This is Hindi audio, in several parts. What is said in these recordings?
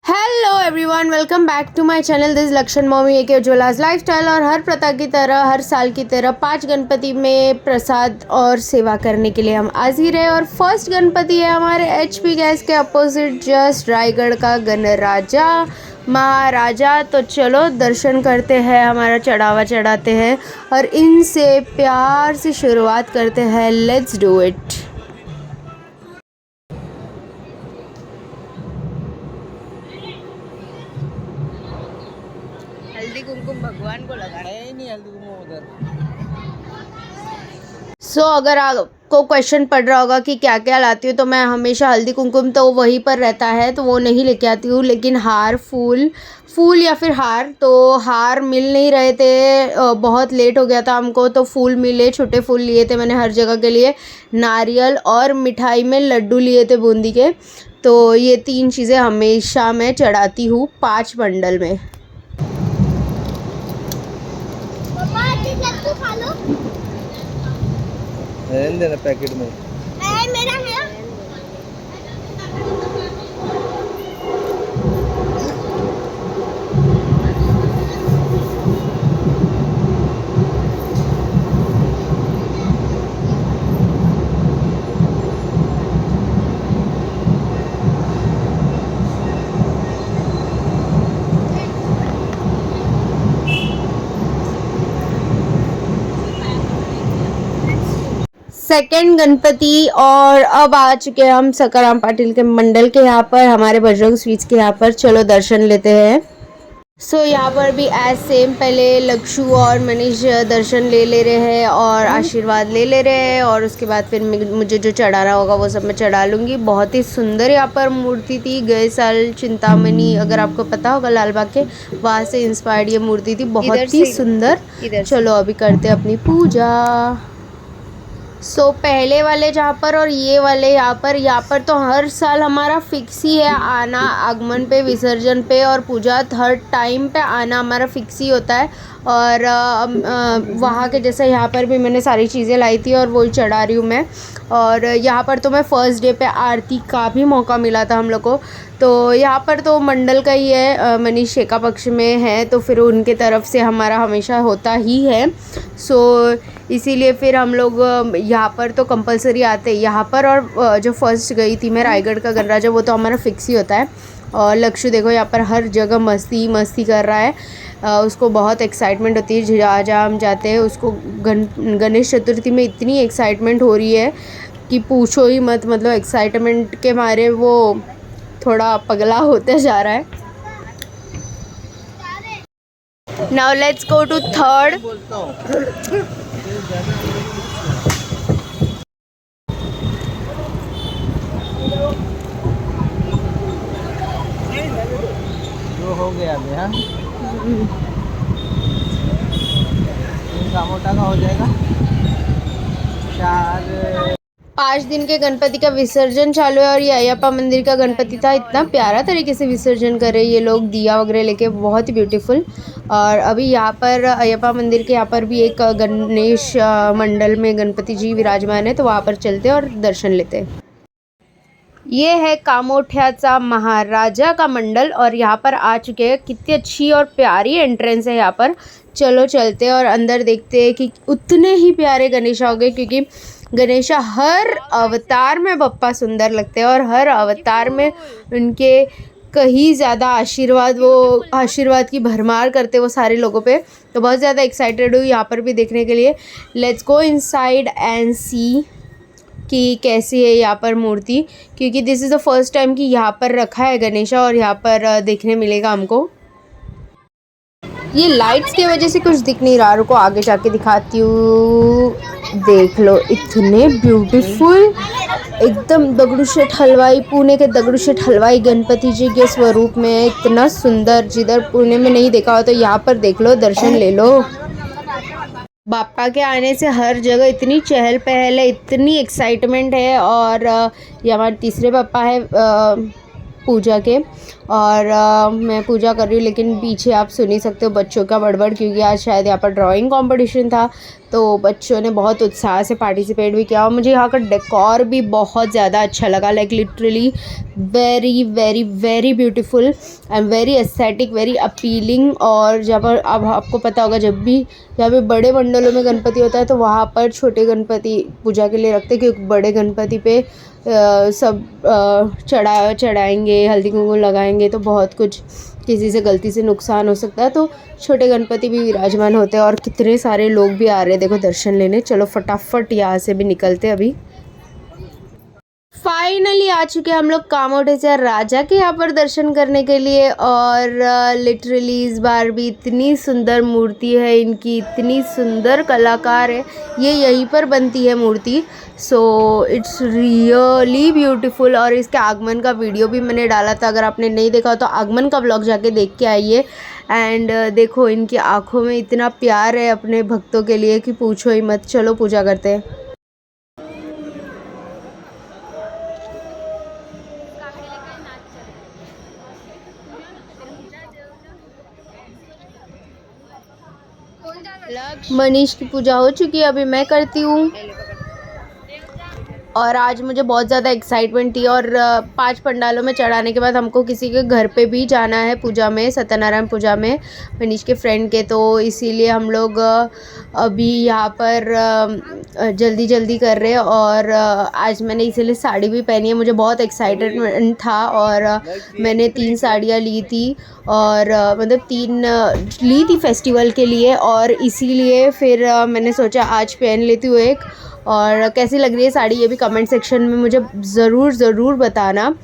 Hello everyone, welcome back to my channel. This लक्षण मॉमी के उज्ज्वला's लाइफस्टाइल। और हर प्रथा की तरह, हर साल की तरह 5 गणपति में प्रसाद और सेवा करने के लिए हम हाजिर हैं। और फर्स्ट गणपति है हमारे एचपी गैस के अपोजिट जस्ट रायगढ़ का गणराजा महाराजा। तो चलो दर्शन करते हैं, हमारा चढ़ावा चढ़ाते हैं और इनसे प्यार से शुरुआत करते हैं। Let's do it. Haldi Kumkum भगवान को लगाना है। नहीं हल्दी कुमकुम उधर। अगर आपको क्वेश्चन पड़ रहा होगा कि क्या क्या लाती हूँ, तो मैं हमेशा हल्दी कुमकुम तो वहीं पर रहता है तो वो नहीं लेके आती हूँ, लेकिन हार फूल या फिर हार, तो हार मिल नहीं रहे थे। बहुत लेट हो गया था हमको, तो फूल मिले, छोटे फूल लिए थे मैंने हर जगह के लिए। नारियल और मिठाई में लड्डू लिए थे बूंदी के। तो ये 3 चीज़ें हमेशा मैं चढ़ाती हूँ 5 बंडल में। रहने देना पैकेट में। मेरा है। सेकंड गणपति, और अब आ चुके हैं हम सकाराम पाटिल के मंडल के यहाँ पर, हमारे बजरंग स्वीट्स के यहाँ पर। चलो दर्शन लेते हैं। यहाँ पर भी एज सेम, पहले लक्षु और मनीष दर्शन ले रहे हैं और आशीर्वाद ले रहे हैं, और उसके बाद फिर मुझे जो चढ़ाना होगा वो सब मैं चढ़ा लूँगी। बहुत ही सुंदर यहाँ पर मूर्ति थी। गए साल चिंतामणि, अगर आपको पता होगा, लाल बाग के वहाँ से इंस्पायर्ड ये मूर्ति थी, बहुत ही सुंदर। चलो अभी करते हैं अपनी पूजा। पहले वाले जहाँ पर और ये वाले यहाँ पर तो हर साल हमारा फिक्स ही है आना। आगमन पे, विसर्जन पे और पूजा हर टाइम पे आना हमारा फिक्स ही होता है। और वहाँ के जैसे यहाँ पर भी मैंने सारी चीज़ें लाई थी और वही चढ़ा रही हूँ मैं। और यहाँ पर तो मैं फर्स्ट डे पे आरती का भी मौका मिला था हम लोग को। तो यहाँ पर तो मंडल का ही है, मनीष एका पक्ष में है, तो फिर उनके तरफ से हमारा हमेशा होता ही है। इसीलिए फिर हम लोग यहाँ पर तो कंपलसरी आते हैं यहाँ पर। और जो फर्स्ट गई थी मैं रायगढ़ का गणराजा, वो तो हमारा फिक्स ही होता है। और लक्ष्य देखो यहाँ पर हर जगह मस्ती कर रहा है। उसको बहुत एक्साइटमेंट होती है जहाँ हम जाते हैं। उसको गणेश चतुर्थी में इतनी एक्साइटमेंट हो रही है कि पूछो ही मत। मतलब एक्साइटमेंट के मारे वो थोड़ा पगला होते जा रहा है। Now let's go to third. जो हो गया अभी। हाँ, इनका मोटा का हो जाएगा 5 दिन के गणपति का विसर्जन चालू है। और ये अयप्पा मंदिर का गणपति था, इतना प्यारा तरीके से विसर्जन करे ये लोग, दिया वगैरह लेके, बहुत ही ब्यूटीफुल। और अभी यहाँ पर अयप्पा मंदिर के यहाँ पर भी एक गणेश मंडल में गणपति जी विराजमान है, तो वहाँ पर चलते और दर्शन लेते हैं। ये है कामोठ्याचा महाराजा का मंडल और यहाँ पर आ चुके हैं। कितनी अच्छी और प्यारी एंट्रेंस है यहाँ पर। चलो चलते हैं और अंदर देखते हैं कि उतने ही प्यारे गणेशा हो गए, क्योंकि गणेशा हर अवतार में बप्पा सुंदर लगते हैं और हर अवतार में उनके कहीं ज़्यादा आशीर्वाद की भरमार करते वो सारे लोगों पे। तो बहुत ज़्यादा एक्साइटेड हूँ यहाँ पर भी देखने के लिए। लेट्स गो इनसाइड एंड सी कि कैसी है यहाँ पर मूर्ति, क्योंकि this is the first time कि यहाँ पर रखा है गणेशा और यहाँ पर देखने मिलेगा हमको। ये लाइट्स की वजह से कुछ दिख नहीं रहा, रुको आगे जाके दिखाती हूँ। देख लो, इतने ब्यूटीफुल, एकदम दगड़ूशेठ हलवाई, पुणे के दगड़ूशेठ हलवाई गणपति जी के स्वरूप में, इतना सुंदर। जिधर पुणे में नहीं देखा हो तो यहाँ पर देख लो, दर्शन ले लो। बापा के आने से हर जगह इतनी चहल पहल है, इतनी एक्साइटमेंट है। और ये हमारे तीसरे पापा है पूजा के, और मैं पूजा कर रही हूँ, लेकिन पीछे आप सुन ही सकते हो बच्चों का बड़बड़, क्योंकि आज शायद यहाँ पर ड्राइंग कंपटीशन था, तो बच्चों ने बहुत उत्साह से पार्टिसिपेट भी किया। और मुझे यहाँ का डेकोर भी बहुत ज़्यादा अच्छा लगा, like literally very very very beautiful and very aesthetic, very appealing. और जहाँ पर अब आपको पता होगा, जब भी यहाँ पे बड़े मंडलों में गणपति होता है तो वहाँ पर छोटे गणपति पूजा के लिए रखते हैं, क्योंकि बड़े गणपति पे सब चढ़ाएंगे, हल्दी कुमकुम लगाएंगे तो बहुत कुछ किसी से गलती से नुकसान हो सकता है, तो छोटे गणपति भी विराजमान होते हैं। और कितने सारे लोग भी आ रहे हैं देखो दर्शन लेने। चलो फटाफट यहाँ से भी निकलते अभी। फाइनली आ चुके हैं हम लोग कामोटेचा राजा के यहाँ पर दर्शन करने के लिए। और लिटरली इस बार भी इतनी सुंदर मूर्ति है इनकी, इतनी सुंदर कलाकार है, ये यहीं पर बनती है मूर्ति। So it's really beautiful. और इसके आगमन का वीडियो भी मैंने डाला था, अगर आपने नहीं देखा तो आगमन का व्लॉग जाके देख के आइए। एंड देखो इनकी आँखों में इतना प्यार है अपने भक्तों के लिए कि पूछो ही मत। चलो पूजा करते हैं। मनीष की पूजा हो चुकी है, अभी मैं करती हूँ। और आज मुझे बहुत ज़्यादा एक्साइटमेंट थी। और 5 पंडालों में चढ़ाने के बाद हमको किसी के घर पे भी जाना है पूजा में, सत्यनारायण पूजा में, मनीष के फ्रेंड के। तो इसीलिए हम लोग अभी यहाँ पर जल्दी जल्दी कर रहे हैं। और आज मैंने इसीलिए साड़ी भी पहनी है, मुझे बहुत एक्साइटमेंट था। और मैंने 3 साड़ियाँ ली थी, और मतलब 3 ली थी फेस्टिवल के लिए। और इसीलिए फिर मैंने सोचा आज पहन लेती हूँ एक। और कैसी लग रही है साड़ी ये भी कमेंट सेक्शन में मुझे ज़रूर बताना।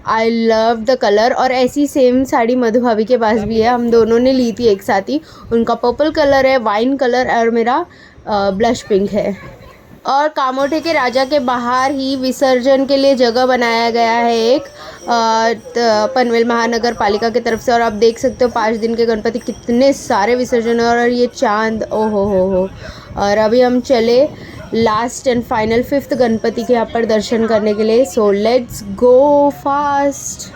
I love the colour. और ऐसी सेम साड़ी मधु भाभी के पास भी है, हम दोनों ने ली थी एक साथ ही। उनका पर्पल कलर है, वाइन कलर, और मेरा ब्लश पिंक है। और कामोठे के राजा के बाहर ही विसर्जन के लिए जगह बनाया गया है एक पनवेल महानगर पालिका की तरफ से। और आप देख सकते हो 5 दिन के गणपति कितने सारे विसर्जन। और ये चांद, ओ हो। और अभी हम चले last and final 5th Ganpati के यहाँ पर दर्शन करने के लिए। So let's go fast.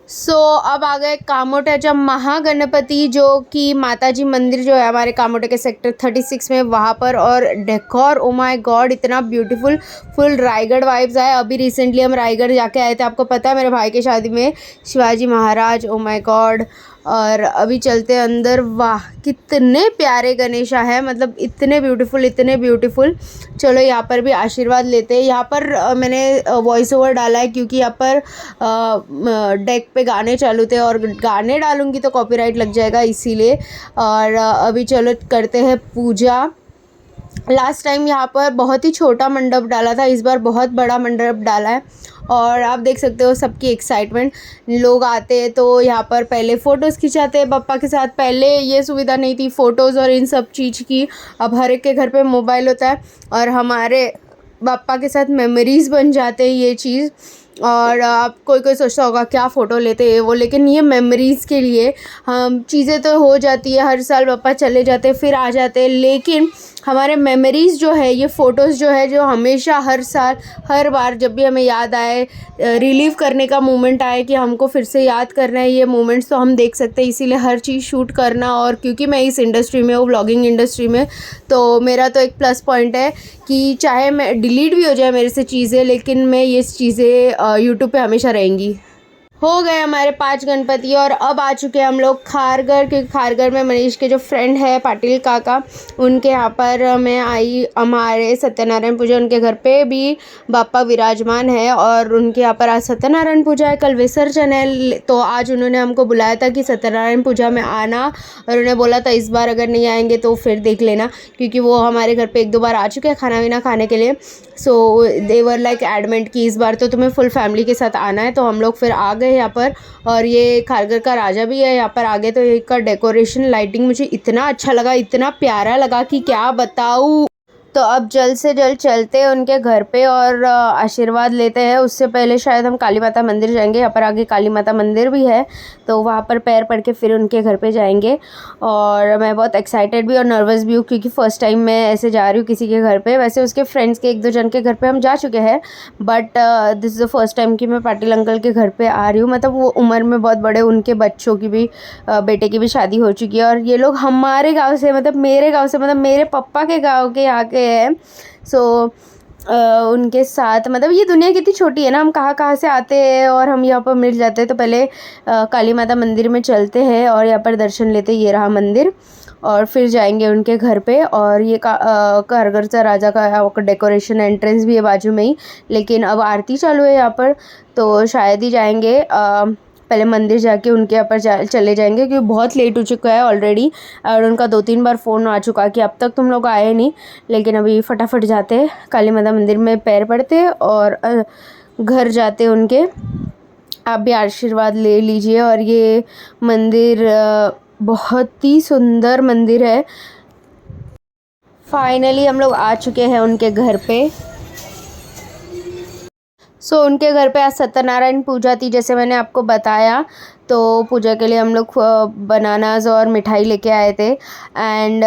सो अब आ गए कामोटेचा महागणपति, जो कि माताजी मंदिर जो है हमारे कामोटे के सेक्टर 36 में, वहाँ पर। और डेकोर, ओ माय गॉड, इतना ब्यूटीफुल, फुल रायगढ़ वाइब्स आए। अभी रिसेंटली हम रायगढ़ जाके आए थे, आपको पता है, मेरे भाई की शादी में, Shivaji Maharaj, oh my God. और अभी चलते हैं अंदर। वाह कितने प्यारे गणेशा है, मतलब इतने ब्यूटीफुल। चलो यहाँ पर भी आशीर्वाद लेते हैं। यहाँ पर मैंने वॉइस ओवर डाला है, क्योंकि यहाँ पर डेक पे गाने चालू थे, और गाने डालूंगी तो कॉपीराइट लग जाएगा, इसीलिए। और अभी चलो करते हैं पूजा। लास्ट टाइम यहाँ पर बहुत ही छोटा मंडप डाला था, इस बार बहुत बड़ा मंडप डाला है। और आप देख सकते हो सबकी एक्साइटमेंट, लोग आते हैं तो यहाँ पर पहले फ़ोटोज़ खिंचाते हैं बप्पा के साथ। पहले ये सुविधा नहीं थी फ़ोटोज़ और इन सब चीज़ की, अब हर एक के घर पे मोबाइल होता है, और हमारे बप्पा के साथ मेमोरीज़ बन जाते हैं ये चीज़। और आप कोई सोचता होगा क्या फ़ोटो लेते हैं वो, लेकिन ये मेमोरीज़ के लिए हम चीज़ें तो हो जाती है, हर साल पापा चले जाते फिर आ जाते हैं, लेकिन हमारे मेमोरीज़ जो है, ये फ़ोटोज़ जो है, जो हमेशा हर साल हर बार जब भी हमें याद आए, रिलीव करने का मोमेंट आए कि हमको फिर से याद करना है ये मोमेंट्स, तो हम देख सकते हैं। इसीलिए हर चीज़ शूट करना, और क्योंकि मैं इस इंडस्ट्री में हूँ, व्लॉगिंग इंडस्ट्री में, तो मेरा तो एक प्लस पॉइंट है कि चाहे मैं डिलीट भी हो जाए मेरे से चीज़ें, लेकिन मैं ये चीज़ें यूट्यूब पे हमेशा रहेंगी। हो गए हमारे 5 गणपति। और अब आ चुके हैं हम लोग खारगर, क्योंकि खारगर में मनीष के जो फ्रेंड है पाटिल काका, उनके यहाँ पर मैं आई। हमारे सत्यनारायण पूजा, उनके घर पे भी बापा विराजमान है, और उनके यहाँ पर आज सत्यनारायण पूजा है, कल विसर्जन है। तो आज उन्होंने हमको बुलाया था कि सत्यनारायण पूजा में आना, और उन्होंने बोला था इस बार अगर नहीं आएंगे तो फिर देख लेना, क्योंकि वो हमारे घर पर 1-2 बार आ चुके हैं खाना वाना खाने के लिए। सो दे वर लाइक एडमेंट कि इस बार तो तुम्हें फुल फैमिली के साथ आना है। तो हम लोग फिर आ गए यहाँ पर। और ये खारगर का राजा भी है यहाँ पर आगे। तो इसका डेकोरेशन, लाइटिंग मुझे इतना अच्छा लगा, इतना प्यारा लगा कि क्या बताऊँ। तो अब जल्द से जल्द चलते हैं उनके घर पे और आशीर्वाद लेते हैं। उससे पहले शायद हम काली माता मंदिर जाएंगे, यहाँ पर आगे काली माता मंदिर भी है, तो वहाँ पर पैर पड़ के फिर उनके घर पे जाएंगे। और मैं बहुत एक्साइटेड भी और नर्वस भी हूँ क्योंकि फ़र्स्ट टाइम मैं ऐसे जा रही हूँ किसी के घर पे। वैसे उसके फ्रेंड्स के 1-2 जन के घर पे हम जा चुके हैं, but this is the first time कि मैं पाटिल अंकल के घर पे आ रही हूँ। मतलब वो उम्र में बहुत बड़े, उनके बच्चों की भी बेटे की भी शादी हो चुकी है और ये लोग हमारे गाँव से, मतलब मेरे गाँव से, मतलब मेरे पापा के गाँव के यहाँ के हैं। सो उनके साथ, मतलब ये दुनिया कितनी छोटी है ना, हम कहाँ कहाँ से आते हैं और हम यहाँ पर मिल जाते हैं। तो पहले काली माता मंदिर में चलते हैं और यहाँ पर दर्शन लेते हैं, ये रहा मंदिर, और फिर जाएंगे उनके घर पे। और ये कारगरचा राजा का डेकोरेशन, एंट्रेंस भी है बाजू में ही, लेकिन अब आरती चालू है यहाँ पर तो शायद ही जाएंगे। पहले मंदिर जाके उनके यहाँ पर चले जाएंगे क्योंकि बहुत लेट हो चुका है ऑलरेडी और उनका 2-3 बार फ़ोन आ चुका कि अब तक तुम लोग आए नहीं। लेकिन अभी फटाफट जाते हैं, काली माता मंदिर में पैर पड़ते हैं और घर जाते हैं उनके। आप भी आशीर्वाद ले लीजिए। और ये मंदिर बहुत ही सुंदर मंदिर है। फाइनली हम लोग आ चुके हैं उनके घर पे। सो उनके घर पे आज सत्यनारायण पूजा थी, जैसे मैंने आपको बताया। तो पूजा के लिए हम लोग बनानास और मिठाई लेके आए थे एंड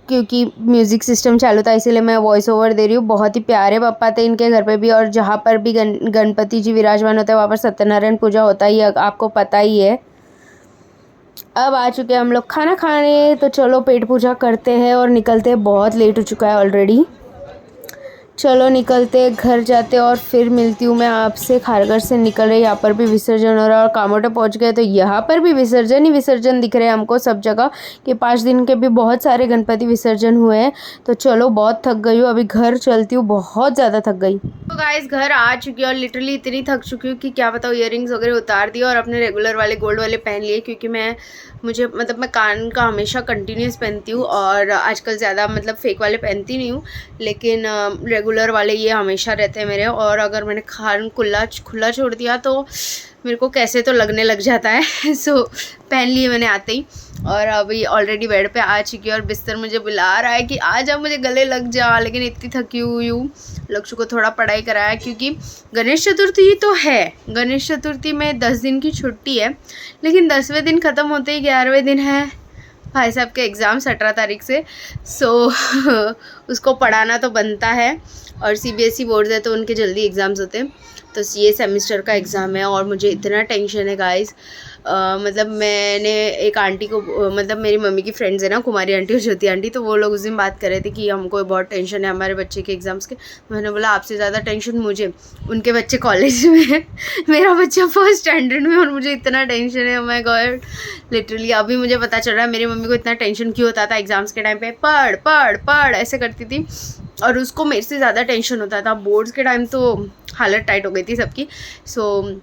क्योंकि म्यूज़िक सिस्टम चालू था इसीलिए मैं वॉइस ओवर दे रही हूँ। बहुत ही प्यारे पप्पा थे इनके घर पे भी, और जहाँ पर भी गणपति जी विराजमान होते हैं वहाँ पर सत्यनारायण पूजा होता ही है, आपको पता ही है। अब आ चुके हैं हम लोग खाना खाने, तो चलो पेट पूजा करते हैं और निकलते हैं। बहुत लेट हो चुका है ऑलरेडी, चलो निकलते, घर जाते और फिर मिलती हूँ मैं आपसे। खारघर से निकल रहे, यहाँ पर भी विसर्जन हो रहा है और कामोटे पहुँच गए तो यहाँ पर भी विसर्जन ही विसर्जन दिख रहे हैं हमको सब जगह, कि 5 दिन के भी बहुत सारे गणपति विसर्जन हुए हैं। तो चलो बहुत थक गई हूँ, अभी घर चलती हूँ, बहुत ज़्यादा थक गई। तो गाइस घर आ चुकी हूँ और लिटरली इतनी थक चुकी हूँ कि क्या बताऊँ। ईयरिंग्स वगैरह उतार दिए और अपने रेगुलर वाले गोल्ड वाले पहन लिए क्योंकि मैं कान का हमेशा कंटिन्यूस पहनती हूँ और आजकल ज़्यादा मतलब फेक वाले पहनती नहीं हूँ, लेकिन रेगुलर वाले ये हमेशा रहते हैं मेरे। और अगर मैंने कान खुला छोड़ दिया तो मेरे को कैसे तो लगने लग जाता है। सो पहन लिए मैंने आते ही और अभी ऑलरेडी बेड पे आ चुकी है और बिस्तर मुझे बुला रहा है कि आ जा, मुझे गले लग जा। लेकिन इतनी थकी हुई हूँ। लक्ष्य को थोड़ा पढ़ाई कराया क्योंकि गणेश चतुर्थी तो है, गणेश चतुर्थी में 10 दिन की छुट्टी है, लेकिन 10वें दिन ख़त्म होते ही 11वें दिन है भाई साहब के एग्ज़ाम 17 तारीख से। सो उसको पढ़ाना तो बनता है और CBSE बोर्ड है तो उनके जल्दी एग्ज़ाम्स होते हैं। तो ये सेमेस्टर का एग्ज़ाम है और मुझे इतना टेंशन है गाइस। मतलब मैंने एक आंटी को, मतलब मेरी मम्मी की फ्रेंड्स है ना, कुमारी आंटी और ज्योति आंटी, तो वो लोग उस दिन बात कर रहे थे कि हमको बहुत टेंशन है हमारे बच्चे के एग्ज़ाम्स के। मैंने बोला आपसे ज़्यादा टेंशन मुझे, उनके बच्चे कॉलेज में है, मेरा बच्चा 1st स्टैंडर्ड में और मुझे इतना टेंशन है। माय गॉड, लिटरली अभी मुझे पता चल रहा है मेरी मम्मी को इतना टेंशन क्यों होता था एग्ज़ाम्स के टाइम पे। पढ़ पढ़ पढ़ ऐसे करती थी और उसको मेरे से ज़्यादा टेंशन होता था। बोर्ड्स के टाइम तो हालत टाइट हो गई थी सबकी। सो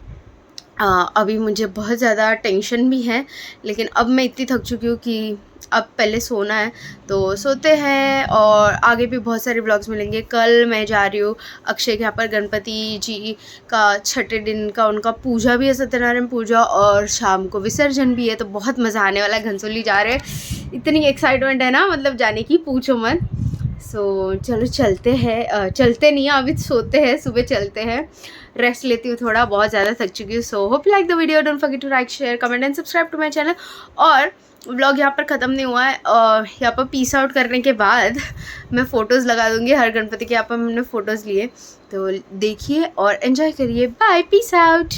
अभी मुझे बहुत ज़्यादा टेंशन भी है, लेकिन अब मैं इतनी थक चुकी हूँ कि अब पहले सोना है तो सोते हैं। और आगे भी बहुत सारे व्लॉग्स मिलेंगे। कल मैं जा रही हूँ अक्षय के यहाँ पर, गणपति जी का 6ठे दिन का उनका पूजा भी है, सत्यनारायण पूजा, और शाम को विसर्जन भी है। तो बहुत मज़ा आने वाला है। घनसोली जा रहे हैं, इतनी एक्साइटमेंट है ना, मतलब जाने की पूछो मत। सो चलो चलते हैं, चलते नहीं हैं अभी, सोते हैं, सुबह चलते हैं। रेस्ट लेती हूँ थोड़ा, बहुत ज़्यादा थक चुकी हूँ। So hope like the video, don't forget to like, share, comment and subscribe to my channel. और व्लॉग यहाँ पर ख़त्म नहीं हुआ है, यहाँ पर पीस आउट करने के बाद मैं फ़ोटोज़ लगा दूँगी हर गणपति के। यहाँ पर हमने फ़ोटोज़ लिए, तो देखिए और एंजॉय करिए। Bye, peace out.